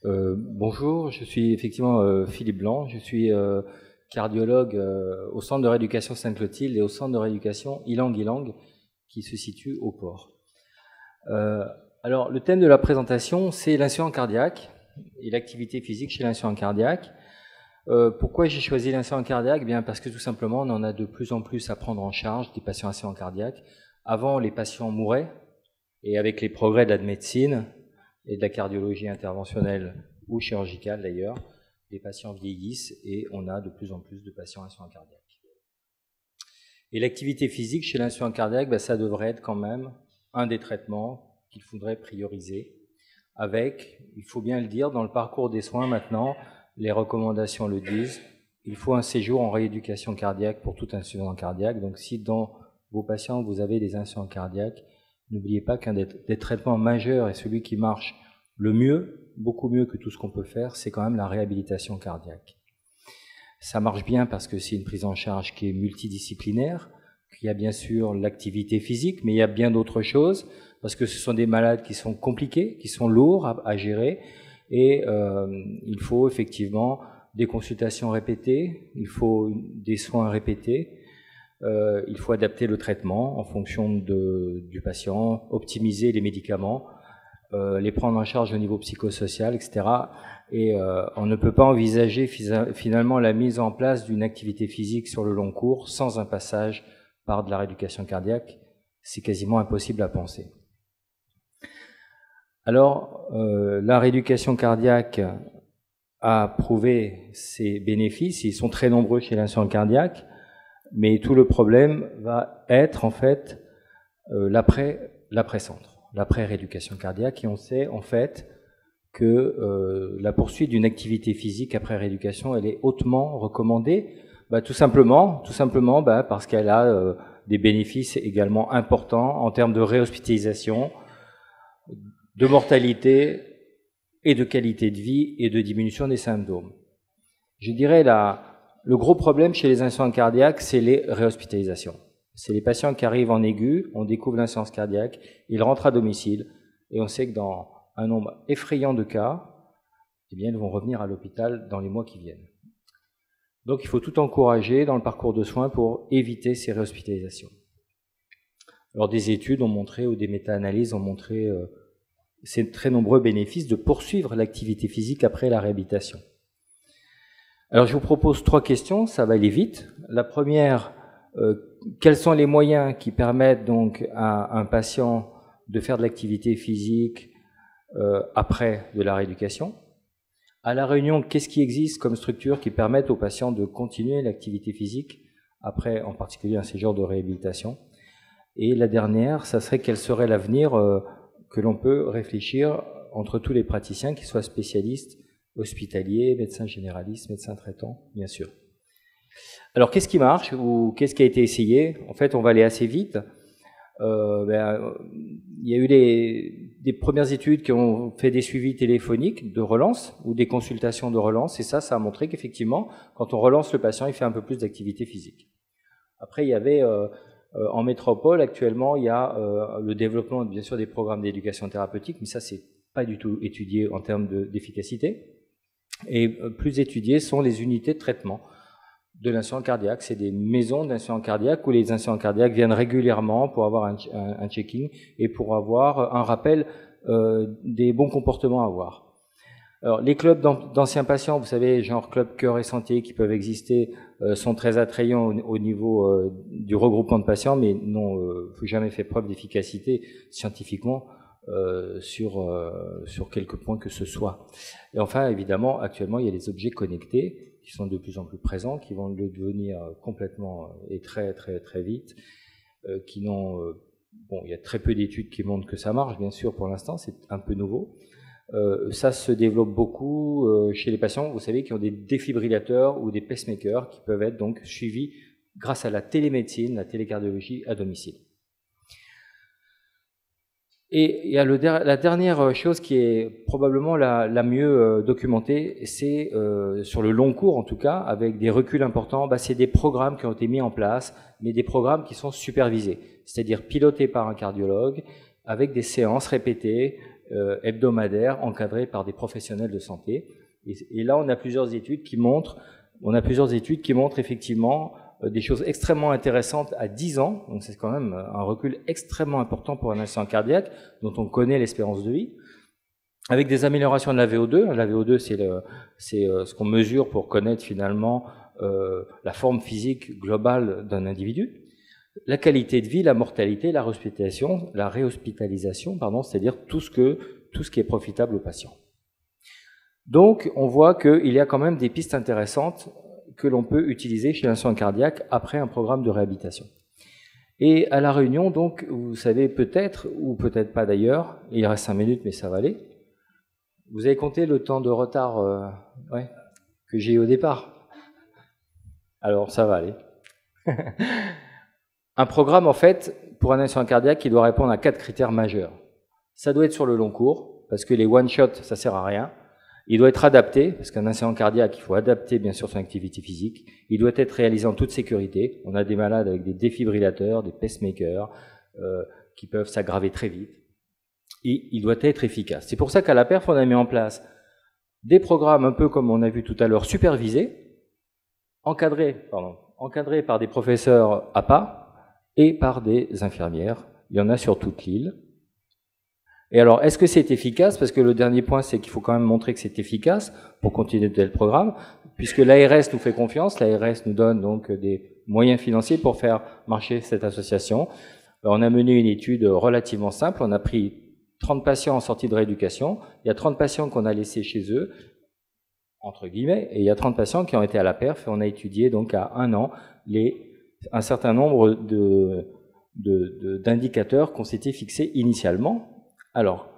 Bonjour, je suis effectivement Philippe Blanc, je suis cardiologue au centre de rééducation Sainte-Clotilde et au centre de rééducation Ilang-Ilang qui se situe au port. Alors le thème de la présentation c'est l'insuffisance cardiaque et l'activité physique chez l'insuffisance cardiaque. Pourquoi j'ai choisi l'insuffisance cardiaque? Bien parce que tout simplement on en a de plus en plus à prendre en charge des patients insuffisants cardiaques. Avant les patients mouraient et avec les progrès de la médecine et de la cardiologie interventionnelle ou chirurgicale d'ailleurs, les patients vieillissent et on a de plus en plus de patients insuffisants cardiaques. Et l'activité physique chez l'insuffisant cardiaque, ça devrait être quand même un des traitements qu'il faudrait prioriser avec, il faut bien le dire, dans le parcours des soins maintenant, les recommandations le disent, il faut un séjour en rééducation cardiaque pour tout insuffisant cardiaque. Donc si dans vos patients vous avez des insuffisants cardiaques, n'oubliez pas qu'un des traitements majeurs et celui qui marche le mieux, beaucoup mieux que tout ce qu'on peut faire, c'est quand même la réhabilitation cardiaque. Ça marche bien parce que c'est une prise en charge qui est multidisciplinaire, qu'il y a bien sûr l'activité physique, mais il y a bien d'autres choses, parce que ce sont des malades qui sont compliqués, qui sont lourds à gérer, et il faut effectivement des consultations répétées, il faut des soins répétés, il faut adapter le traitement en fonction du patient, optimiser les médicaments, les prendre en charge au niveau psychosocial, etc. Et on ne peut pas envisager finalement la mise en place d'une activité physique sur le long cours sans un passage par de la rééducation cardiaque. C'est quasiment impossible à penser. Alors, la rééducation cardiaque a prouvé ses bénéfices, ils sont très nombreux chez l'insuffisant cardiaque, mais tout le problème va être en fait l'après-centre, l'après-rééducation cardiaque, et on sait en fait que la poursuite d'une activité physique après rééducation, elle est hautement recommandée, tout simplement parce qu'elle a des bénéfices également importants en termes de réhospitalisation, de mortalité et de qualité de vie et de diminution des symptômes. Je dirais le gros problème chez les insuffisants cardiaques, c'est les réhospitalisations. C'est les patients qui arrivent en aigu, on découvre l'insuffisance cardiaque, ils rentrent à domicile, et on sait que dans un nombre effrayant de cas, eh bien, ils vont revenir à l'hôpital dans les mois qui viennent. Donc il faut tout encourager dans le parcours de soins pour éviter ces réhospitalisations. Alors des études ont montré, ou des méta-analyses ont montré ces très nombreux bénéfices de poursuivre l'activité physique après la réhabilitation. Alors je vous propose 3 questions, ça va aller vite. La première, quels sont les moyens qui permettent donc à un patient de faire de l'activité physique après de la rééducation? À La Réunion, qu'est-ce qui existe comme structure qui permettent aux patients de continuer l'activité physique après en particulier un séjour de réhabilitation? Et la dernière, ça serait quel serait l'avenir que l'on peut réfléchir entre tous les praticiens, qu'ils soient spécialistes, hospitaliers, médecins généralistes, médecins traitants, bien sûr. Alors, qu'est-ce qui marche ou qu'est-ce qui a été essayé? En fait, on va aller assez vite. Il y a eu des premières études qui ont fait des suivis téléphoniques de relance ou des consultations de relance, et ça a montré qu'effectivement, quand on relance le patient, il fait un peu plus d'activité physique. Après, il y avait en métropole, actuellement, il y a le développement, bien sûr, des programmes d'éducation thérapeutique, mais ça, c'est pas du tout étudié en termes d'efficacité. Et plus étudiés sont les unités de traitement de l'insuffisance cardiaque. C'est des maisons d'insuffisance cardiaque où les insuffisants cardiaques viennent régulièrement pour avoir un checking et pour avoir un rappel des bons comportements à avoir. Alors, les clubs d'anciens patients, vous savez, genre Club Cœur et Santé qui peuvent exister, sont très attrayants au niveau du regroupement de patients, mais n'ont jamais fait preuve d'efficacité scientifiquement sur quelques points que ce soit. Et enfin, évidemment, actuellement, il y a les objets connectés qui sont de plus en plus présents, qui vont le devenir complètement et très très très vite, qui n'ont il y a très peu d'études qui montrent que ça marche, bien sûr, pour l'instant, c'est un peu nouveau. Ça se développe beaucoup chez les patients, vous savez, qui ont des défibrillateurs ou des pacemakers qui peuvent être donc suivis grâce à la télémédecine, la télécardiologie à domicile. Et il y a la dernière chose qui est probablement la mieux documentée, c'est sur le long cours en tout cas, avec des reculs importants, c'est des programmes qui ont été mis en place, mais des programmes qui sont supervisés, c'est-à-dire pilotés par un cardiologue, avec des séances répétées, hebdomadaire encadrée par des professionnels de santé. Et là, on a plusieurs études qui montrent effectivement des choses extrêmement intéressantes à 10 ans. Donc c'est quand même un recul extrêmement important pour un accident cardiaque dont on connaît l'espérance de vie, avec des améliorations de la VO2. La VO2, c'est ce qu'on mesure pour connaître finalement la forme physique globale d'un individu. La qualité de vie, la mortalité, la réhospitalisation, c'est-à-dire tout ce qui est profitable aux patients. Donc, on voit qu'il y a quand même des pistes intéressantes que l'on peut utiliser chez l'insuffisance cardiaque après un programme de réhabilitation. Et à La Réunion, donc, vous savez peut-être, ou peut-être pas d'ailleurs, il reste 5 minutes, mais ça va aller. Vous avez compté le temps de retard que j'ai eu au départ? Alors, ça va aller. Un programme, en fait, pour un accident cardiaque, il doit répondre à 4 critères majeurs. Ça doit être sur le long cours, parce que les one-shots, ça sert à rien. Il doit être adapté, parce qu'un accident cardiaque, il faut adapter bien sûr son activité physique. Il doit être réalisé en toute sécurité. On a des malades avec des défibrillateurs, des pacemakers, qui peuvent s'aggraver très vite. Et il doit être efficace. C'est pour ça qu'à la PERF, on a mis en place des programmes un peu comme on a vu tout à l'heure, supervisés, encadrés par des professeurs APA et par des infirmières. Il y en a sur toute l'île. Et alors, est-ce que c'est efficace? Parce que le dernier point, c'est qu'il faut quand même montrer que c'est efficace pour continuer de tel programme, puisque l'ARS nous fait confiance, l'ARS nous donne donc des moyens financiers pour faire marcher cette association. Alors, on a mené une étude relativement simple, on a pris 30 patients en sortie de rééducation, il y a 30 patients qu'on a laissés chez eux, entre guillemets, et il y a 30 patients qui ont été à la PERF, et on a étudié donc à 1 an un certain nombre d'indicateurs qu'on s'était fixés initialement. Alors,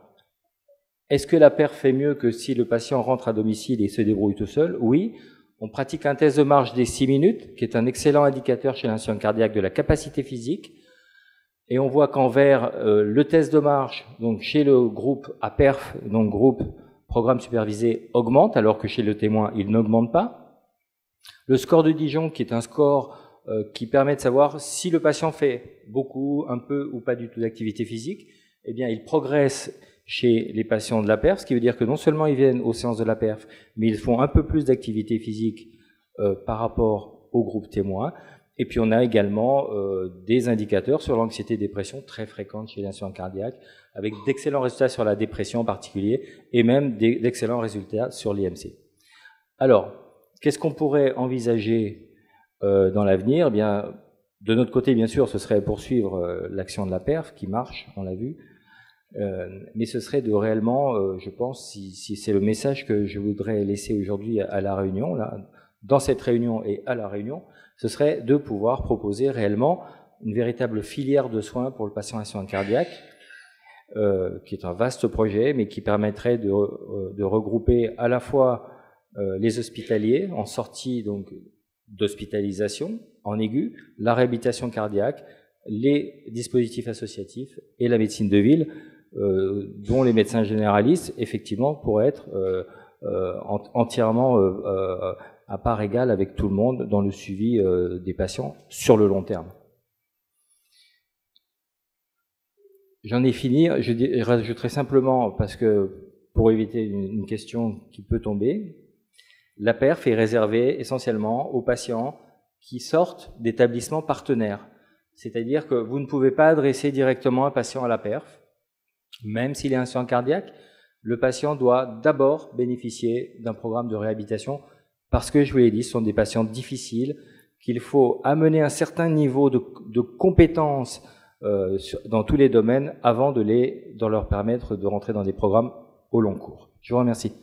est-ce que la PERF fait mieux que si le patient rentre à domicile et se débrouille tout seul? Oui. On pratique un test de marche des 6 minutes, qui est un excellent indicateur chez l'insuffisance cardiaque de la capacité physique. Et on voit qu'en vert, le test de marche, donc chez le groupe APERF, donc groupe programme supervisé, augmente, alors que chez le témoin, il n'augmente pas. Le score de Dijon, qui est un score qui permet de savoir si le patient fait beaucoup, un peu ou pas du tout d'activité physique, eh bien, il progresse chez les patients de la PERF, ce qui veut dire que non seulement ils viennent aux séances de la PERF, mais ils font un peu plus d'activité physique par rapport au groupe témoin. Et puis, on a également des indicateurs sur l'anxiété-dépression très fréquentes chez l'insuffisance cardiaque, avec d'excellents résultats sur la dépression en particulier, et même d'excellents résultats sur l'IMC. Alors, qu'est-ce qu'on pourrait envisager dans l'avenir? Eh bien, de notre côté, bien sûr, ce serait poursuivre l'action de la PERF, qui marche, on l'a vu, mais ce serait de réellement, je pense, si c'est le message que je voudrais laisser aujourd'hui à La Réunion, là, dans cette réunion et à La Réunion, ce serait de pouvoir proposer réellement une véritable filière de soins pour le patient insuffisant cardiaque, qui est un vaste projet, mais qui permettrait de regrouper à la fois les hospitaliers en sortie donc d'hospitalisation en aigu, la réhabilitation cardiaque, les dispositifs associatifs et la médecine de ville, dont les médecins généralistes, effectivement, pourraient être entièrement à part égale avec tout le monde dans le suivi des patients sur le long terme. J'en ai fini. Je rajouterai simplement, parce que pour éviter une question qui peut tomber, la PERF est réservée essentiellement aux patients qui sortent d'établissements partenaires. C'est-à-dire que vous ne pouvez pas adresser directement un patient à la PERF, même s'il est insuffisant cardiaque. Le patient doit d'abord bénéficier d'un programme de réhabilitation parce que, je vous l'ai dit, ce sont des patients difficiles, qu'il faut amener un certain niveau de compétences dans tous les domaines avant de leur permettre de rentrer dans des programmes au long cours. Je vous remercie.